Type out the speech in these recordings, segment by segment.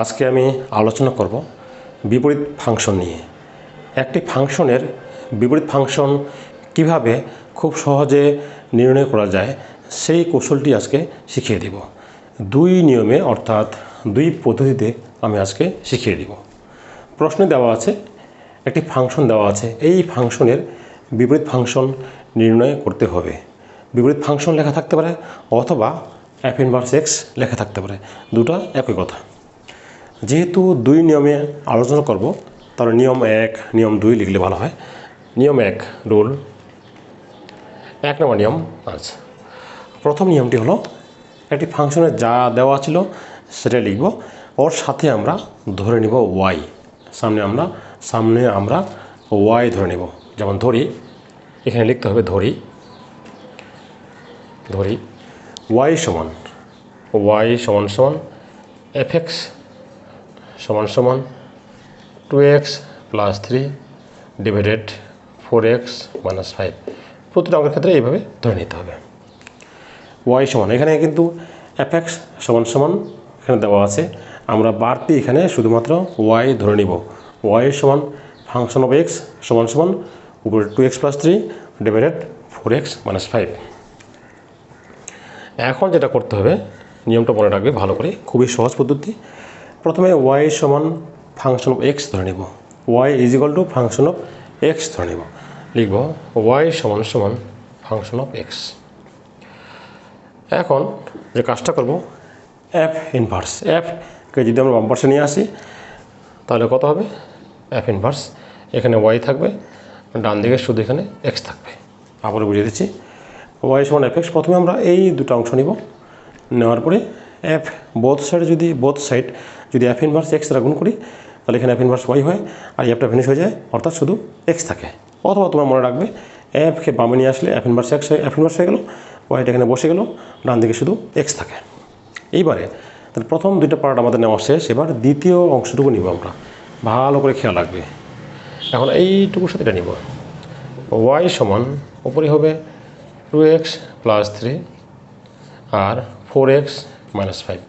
আজকে আমি আলোচনা করব বিপরীত ফাংশন নিয়ে। একটি ফাংশনের বিপরীত ফাংশন কিভাবে খুব সহজে নির্ণয় করা যায় সেই কৌশলটি আজকে শিখিয়ে দেব। দুই নিয়মে অর্থাৎ দুই পদ্ধতিতে আমি আজকে শিখিয়ে দেব। প্রশ্নে দেওয়া আছে একটি ফাংশন দেওয়া আছে, এই ফাংশনের বিপরীত ফাংশন নির্ণয় করতে হবে। বিপরীত ফাংশন লেখা থাকতে পারে অথবা f ইনভার্স x লেখা থাকতে পারে, দুটো একই কথা। যেহেতু দুই নিয়মে আলোচনা করব তাহলে নিয়ম 1 নিয়ম 2 লিখলে ভালো হয়। নিয়ম 1 রুল 1 নম্বর নিয়ম। আচ্ছা, প্রথম নিয়মটি হলো একটি ফাংশনে যা দেওয়া ছিল সেটা লিখব, ওর সাথে আমরা ধরে নিব y। সামনে আমরা y ধরে নেব। যেমন ধরি, এখানে লিখতে হবে ধরি y সমান fx সমান 2x plus 3 divided 4x minus 5। প্রতিটা অঙ্কের ক্ষেত্রে এইভাবে ধরে নিতে হবে। y সমান, এখানে কিন্তু fx সমান এখানে দেওয়া আছে, আমরা বাড়তি এখানে শুধুমাত্র y ধরে নিব। y সমান ফাংশন অফ x সমান উপরে 2x plus 3 divided 4x minus 5। এখন যেটা করতে হবে, নিয়মটা মনে রাখবে ভালো করে, খুবই সহজ পদ্ধতি। প্রথমে y সমান ফাংশন অফ x ধরে নেব, y is equal two function of x ধরে নেব। লিখব y সমান ফাংশন অফ x। এখন যে কাজটা করব, f ইনভার্স, fকে যদি আমরা বাম পাশে নিয়ে আসি তাহলে কত হবে, f ইনভার্স, এখানে y থাকবে, ডান দিকে শুধু এখানে x থাকবে। আবার বুঝিয়ে দিচ্ছি, y সমান fx। প্রথমে আমরা এই দুটো অংশ নিব, নেওয়ার পরে f বোথ সাইড যদি f ইনভার্স x দ্বারা গুণ করি তাহলে এখানে f ইনভার্স y হয়, আর fটা ফিনিশ হয়ে যায়, অর্থাৎ শুধু x থাকে। অথবা তোমরা মনে রাখবে fকে বামে নিয়ে আসলে f ইনভার্স হয়ে গেল, yটা এখানে বসে গেল, ডান দিকে শুধু x থাকে। এইবারে তাহলে প্রথম দুইটা পার্ট আমাদের নেওয়া শেষ, এবার দ্বিতীয় অংশটুকু নিব আমরা, ভালো করে খেয়াল রাখবে। এখন এইটুকুর সাথে এটা নিব, y সমান উপরে হবে 2x প্লাস 3 আর 4x মাইনাস 5।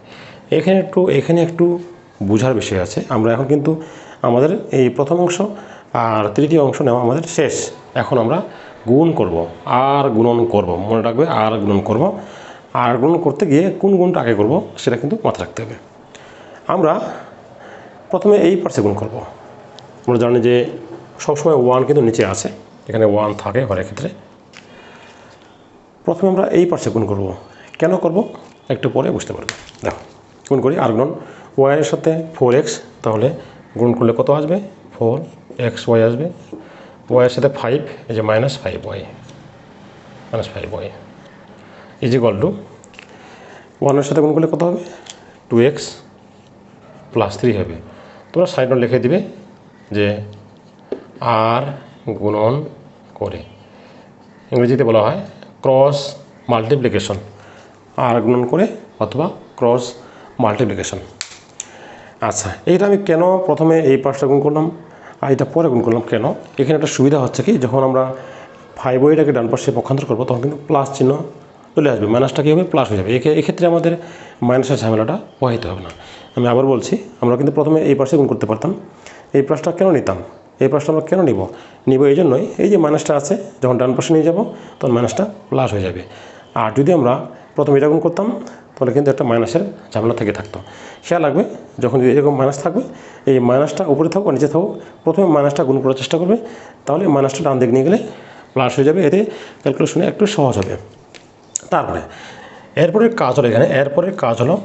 এখানে একটু বোঝার বিষয় আছে। আমরা এখন কিন্তু আমাদের এই প্রথম অংশ আর তৃতীয় অংশ নেওয়া আমাদের শেষ। এখন আমরা গুণ করব, আর গুণন করব, মনে রাখবে আর গুণন করব। আর গুণন করতে গিয়ে কোন গুণটা আগে করব সেটা কিন্তু মাথায় রাখতে হবে। আমরা প্রথমে এই পাশে গুণ করব। আমরা জানি যে সবসময় 1 কিন্তু নিচে আছে, এখানে 1 থাকে হরের ক্ষেত্রে। প্রথমে আমরা এই পাশে গুণ করব। কেন করব একটু পরে বুঝতে পারবে। দেখো, গুণ করি, আর গুণন y এর সাথে 4x, তাহলে গুণ করলে কত আসবে, 4xy আসবে। y এর সাথে 5, এই যে minus 5y is equal two 1 এর সাথে গুণ করলে কত হবে, 2x প্লাস 3 হবে। তোমরা সাইড নোট লিখে দিবে যে আর গুণন করে, ইংরেজিতে বলা হয় ক্রস মাল্টিপ্লিকেশন, আর গুণন করে অথবা ক্রস মাল্টিপ্লিকেশন। আচ্ছা, এইটা আমি কেন প্রথমে এই পাশটা গুণ করলাম আর এটা পরে গুণ করলাম কেন, এখানে একটা সুবিধা হচ্ছে কি, যখন আমরা 5yটাকে ডান পাশে পক্ষান্তর করবো তখন কিন্তু প্লাস চিহ্ন চলে আসবে, মাইনাসটা কী হবে, প্লাস হয়ে যাবে। এক্ষেত্রে আমাদের মাইনাসের ঝামেলাটা পোহাইতে হবে না। আমি আবার বলছি, আমরা কিন্তু প্রথমে এই পাশে গুণ করতে পারতাম, এই পাশটা কেন নিতাম, এই পাশটা আমরা কেন নিব এই জন্যই, এই যে মাইনাসটা আছে যখন ডান পাশে নিয়ে যাব তখন মাইনাসটা প্লাস হয়ে যাবে। আর যদি আমরা প্রথমে এটা গুণ করতাম তাহলে কিন্তু একটা মাইনাসের ঝামেলা থেকে থাকতো। খেয়াল রাখবে, যখন যদি এরকম মাইনাস থাকবে, এই মাইনাসটা উপরে থাকুক আর নিচে থাকুক, প্রথমে মাইনাসটা গুণ করার চেষ্টা করবে, তাহলে মাইনাসটা ডান দিকে নিয়ে গেলে প্লাস হয়ে যাবে, এতে ক্যালকুলেশনে একটু সহজ হবে। তারপরে এরপরের কাজ হলো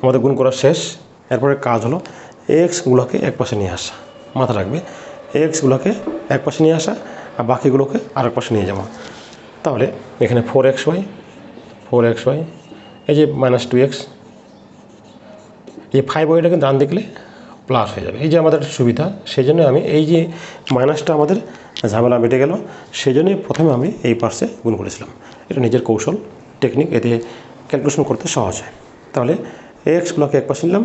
আমাদের গুণ করা শেষ। এরপরের কাজ হলো এক্সগুলোকে এক পাশে নিয়ে আসা। মাথা রাখবে, এক্সগুলোকে এক পাশে নিয়ে আসা আর বাকিগুলোকে আরেক পাশে নিয়ে যাওয়া। তাহলে এখানে 4xy, এই যে মাইনাস 2x, এই 5yটাকে ডান দেখলে প্লাস হয়ে যাবে। এই যে আমাদের সুবিধা, সেই জন্য আমি এই যে মাইনাসটা আমাদের ঝামেলা মিটে গেল, সেই জন্যই প্রথমে আমি এই পাশে গুণ করেছিলাম। এটা নিজের কৌশল, টেকনিক, এতে ক্যালকুলেশন করতে সহজ হয়। তাহলে এক্সগুলোকে এক পাশে নিলাম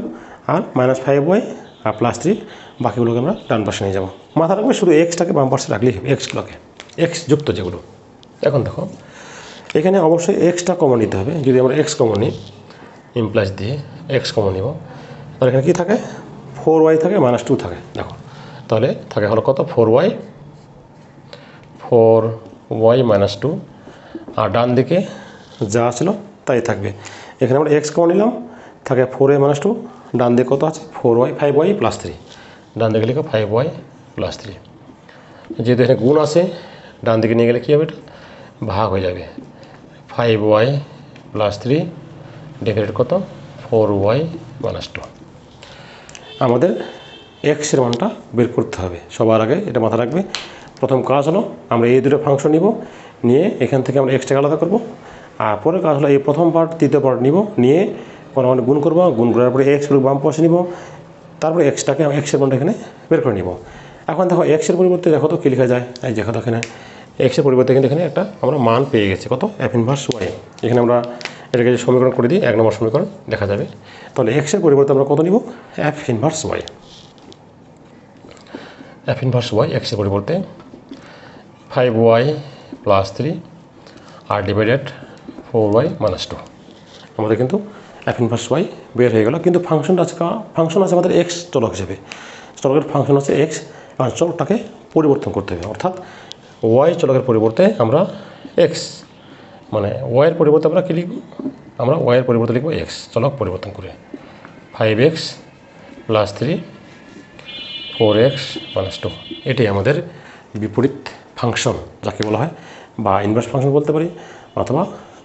আর মাইনাস 5y আর প্লাস 3, বাকিগুলোকে আমরা ডান পাশে নিয়ে যাবো। মাথা রাখবে শুধু এক্সটাকে বাম পাশে রাখলেই হবে, এক্সগুলোকে এক্স যুক্ত যেগুলো। এখন দেখো, এখানে অবশ্যই এক্সটা কমন নিতে হবে। যদি আমরা এক্স কমন নিই, ইমপ্লাস দিয়ে এক্স কমন নিব, আর এখানে কী থাকে 4y থাকে -2 থাকে দেখো, তাহলে থাকে হলো কত 4y -2, আর ডান দিকে যা ছিল তাই থাকবে। এখানে আমরা x কমন নিলাম, থাকে 4y -2, ডান দিকে কত আছে 5y + 3, ডান দিকে লিখো 5y + 3। যেহেতু এখানে গুণ আছে ডান দিকে নিয়ে গেলে কী হবে, এটা ভাগ হয়ে যাবে, 5y + 3 ডিভাইডেড কত 4y -2। আমাদের এক্সের মানটা বের করতে হবে। সবার আগে এটা মাথা রাখবে, প্রথম কাজ হলো আমরা এই দুটো ফাংশন নিব, নিয়ে এখান থেকে আমরা এক্সটাকে আলাদা করব, আর পরের কাজ হলো এই প্রথম পার্ট তৃতীয় পার্ট নিব, নিয়ে কোনো গুণ করবো, গুণ করার পরে এক্স বাম পাশে নিব, তারপরে এক্সটাকে এক্সের মানটা এখানে বের করে নিব। এখন দেখো এক্সের পরিবর্তে দেখো তো কী লেখা যায়, এই দেখো এখানে এক্সের পরিবর্তে কিন্তু এখানে একটা আমরা মান পেয়ে গেছি, কত f ইনভার্স y। এখানে আমরা এটাকে যে সমীকরণ করে দিই, 1 নম্বর সমীকরণ দেখা যাবে। তাহলে এক্সের পরিবর্তে আমরা কত নিব, f inverse y। f inverse y এক্সের পরিবর্তে 5y + 3 আর ডিভাইডেড 4y -2। আমাদের কিন্তু f ইনভার্স y বের হয়ে গেল। কিন্তু ফাংশন আছে আমাদের x চলক হিসেবে, চলকের ফাংশন আছে x, আর চলকটাকে পরিবর্তন করতে হবে, অর্থাৎ y চলকের পরিবর্তে আমরা x, মানে y এর পরিবর্তে আমরা কী লিখব, আমরা y এর পরিবর্তে লিখব x, চলক পরিবর্তন করে 5x + 3 4x -2। এটি আমাদের বিপরীত ফাংশন যাকে বলা হয়, বা ইনভার্স ফাংশন বলতে পারি, অথবা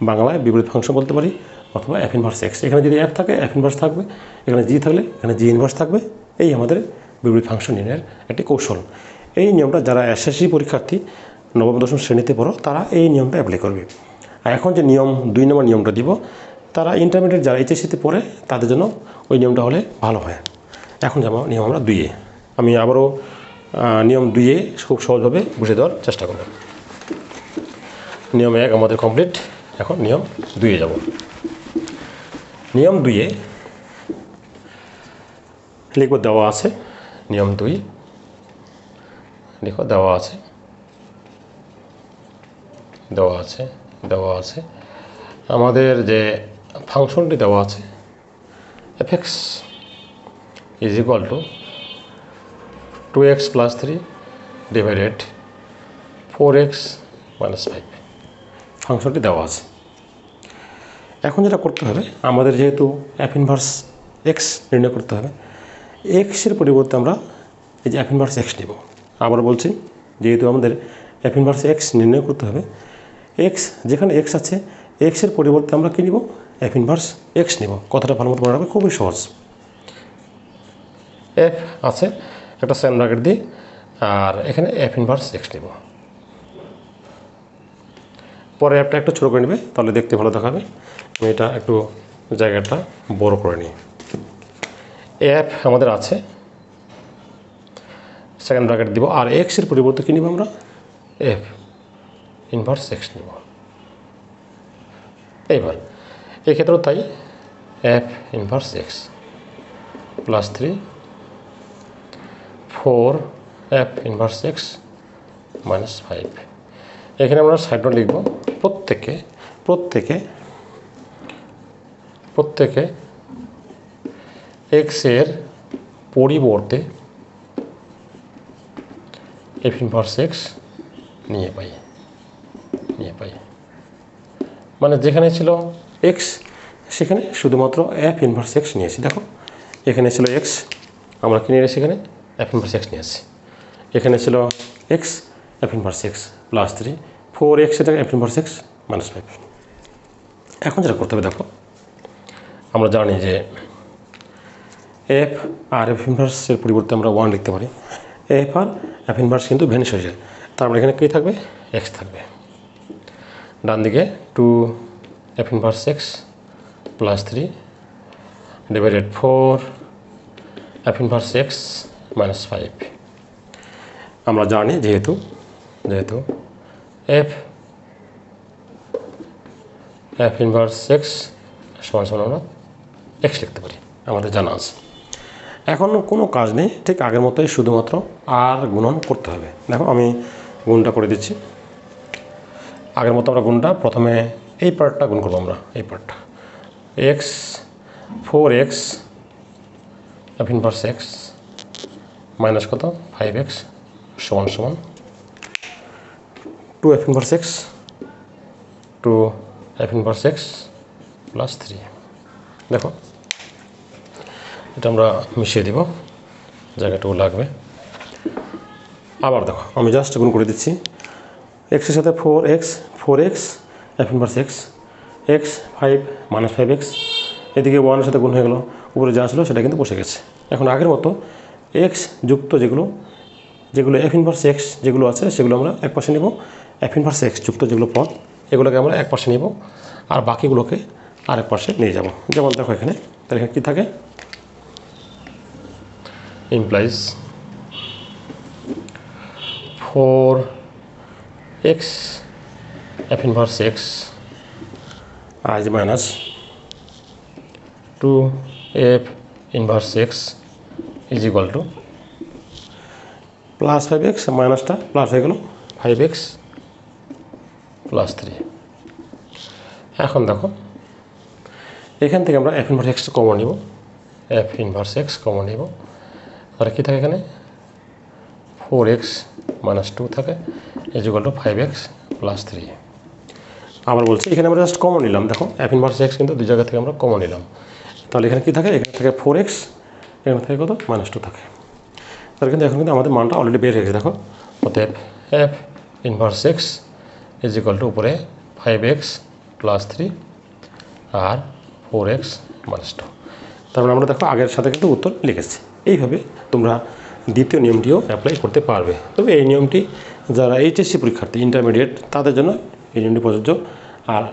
বাংলায় বিপরীত ফাংশন বলতে পারি, অথবা f ইনভার্স x। এখানে যদি f থাকে f ইনভার্স থাকবে, এখানে g থাকলে এখানে g ইনভার্স থাকবে। এই আমাদের বিপরীত ফাংশন নির্ণয়ের একটি কৌশল। এই নিয়মটা যারা এসএসসি পরীক্ষার্থী নবম দশম শ্রেণীতে পড়ো তারা এই নিয়মটা অ্যাপ্লাই করবে। আর এখন যে নিয়ম 2 নম্বর নিয়মটা দিব, তারা ইন্টারমিডিয়েট যারা এইচএসসিতে পড়ে তাদের জন্য ওই নিয়মটা হলে ভালো হয়। এখন যেমন নিয়ম আমরা 2-এ, আমি আবারও নিয়ম 2-এ খুব সহজভাবে বুঝে দেওয়ার চেষ্টা করব। নিয়ম 1 আমাদের কমপ্লিট, এখন নিয়ম 2-এ যাব। নিয়ম 2-এ লিখব, দেওয়া আছে নিয়ম 2 লিখো, দেওয়া আছে আমাদের যে ফাংশনটি দেওয়া আছে f(x) = 2x + 3 ডিভাইডেড 4x - 5। ফাংশনটি দেওয়া আছে। এখন যেটা করতে হবে, আমাদের যেহেতু f ইনভার্স x নির্ণয় করতে হবে, x এর পরিবর্তে আমরা এই যে f ইনভার্স x নেব। আবার বলছি, যেহেতু আমাদের f ইনভার্স x নির্ণয় করতে হবে, x যেখানে x আছে x এর পরিবর্তে আমরা কী নিব, f ইনভার্স x নেব। কথাটা ভালো মতো মনে রাখবে, খুবই সহজ। f আছে একটা সেম ব্র্যাকেট দিই, আর এখানে f ইনভার্স x নেব। পরে অ্যাপটা একটু ছোটো করে নেবে, তাহলে দেখতে ভালো দেখাবে। আমি এটা একটু জায়গাটা বড় করে নিই। f আমাদের আছে, সেকেন্ড ব্র্যাকেট দিব, আর x এর পরিবর্তে কী নিব আমরা, f ইনভার্স x নিব। এইবার এক্ষেত্রেও তাই, f inverse x + 3 4 f inverse x -5। এখানে আমরা সাইড নোট লিখব, প্রত্যেকে x এর পরিবর্তে f ইনভার্স x নিয়ে পাই। মানে যেখানে ছিল x সেখানে শুধুমাত্র f ইনভার্স x নিয়েছি। দেখো এখানে ছিল x, আমরা কি নিয়ে এসেছি, এখানে f ইনভার্স x নিয়ে আসছি। এখানে ছিল x, f inverse x + 3 4x, এটাকে f ইনভার্স x -5। এখন যেটা করতে হবে, দেখো আমরা জানি যে f আর f ইনভার্সের পরিবর্তে আমরা 1 লিখতে পারি। f আর f ইনভার্স কিন্তু ভ্যানিশ হয়ে যায়, তারপরে এখানে কী থাকবে, x থাকবে। ডান দিকে 2 f inverse x + 3 divided 4 f inverse x -5। আমরা জানি যেহেতু f ইনভার্স x = আমরা x লিখতে পারি, আমাদের জানা আছে। এখন কোনো কাজ নেই, ঠিক আগের মতোই শুধুমাত্র আর গুণন করতে হবে। দেখো আমি গুণটা করে দিচ্ছি। আগের মতো আমরা গুণটা প্রথমে এই পার্টটা গুণ করবো, আমরা এই পার্টটা x 4x F inverse X minus কত 5x সমান সমান 2f inverse X to F inverse X plus 3। দেখো এটা আমরা মিশিয়ে দিব, জায়গাটুকু লাগবে। আবার দেখো আমি জাস্ট গুণ করে দিচ্ছি, এক্সের সাথে 4x F inverse x 5 minus 5x, এদিকে 1-এর সাথে গুণ হয়ে গেল, উপরে যা ছিল সেটা কিন্তু বসে গেছে। এখন আগের মতো এক্স যুক্ত যেগুলো এফ ইনভার্স এক্স যেগুলো আছে সেগুলো আমরা এক পাশে নেব, এফ ইনভার্স এক্স যুক্ত যেগুলো পদ এগুলোকে আমরা এক পাশে নেব, আর বাকিগুলোকে আরেক পাশে নিয়ে যাব। যেমন দেখো এখানে, তাহলে এখানে কী থাকে, implies 4x F inverse X as minus 2f inverse X is equal to plus 5x, মাইনাসটা প্লাস হয়ে গেল 5x প্লাস 3। এখন দেখো এখান থেকে আমরা এফ ইনভার্স এক্স কমন নিব, এফ ইনভার্স এক্স কমন নিব, তাহলে কী থাকে এখানে 4x মাইনাস 2 থাকে is equal two 5x plus 3। আবার বলছি এখানে আমরা জাস্ট কমন নিলাম, দেখো এফ ইনভার্স এক্স কিন্তু দুই জায়গা থেকে আমরা কমন নিলাম, তাহলে এখানে কী থাকে, এখানে থেকে 4x, এখানে থেকে কত মাইনাস 2 থাকে। তাহলে কিন্তু এখন কিন্তু আমাদের মানটা অলরেডি বের হয়ে গেছে। দেখো অতএব F inverse X is equal two উপরে 5x প্লাস 3 আর 4x মাইনাস 2। তারপরে আমরা দেখো আগের সাথে কিন্তু উত্তর লিখেছি। এইভাবে তোমরা দ্বিতীয় নিয়মটিও অ্যাপ্লাই করতে পারবে। তবে এই নিয়মটি যারা এইচএসসি পরীক্ষার্থী ইন্টারমিডিয়েট তাদের জন্য এই নিয়মটি প্রযোজ্য, আর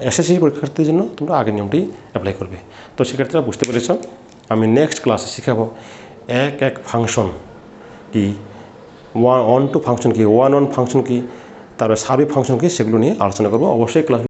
এসএসসি পরীক্ষার্থীদের জন্য তোমরা আগের নিয়মটি অ্যাপ্লাই করবে। তো শিক্ষার্থীরা বুঝতে পেরেছ, আমি নেক্সট ক্লাসে শেখাবো এক ফাংশন কি, 1 to ফাংশন কি, 1 ফাংশন কি, তারপরে সার্বিক ফাংশন কি, সেগুলো নিয়ে আলোচনা করবো। অবশ্যই ক্লাস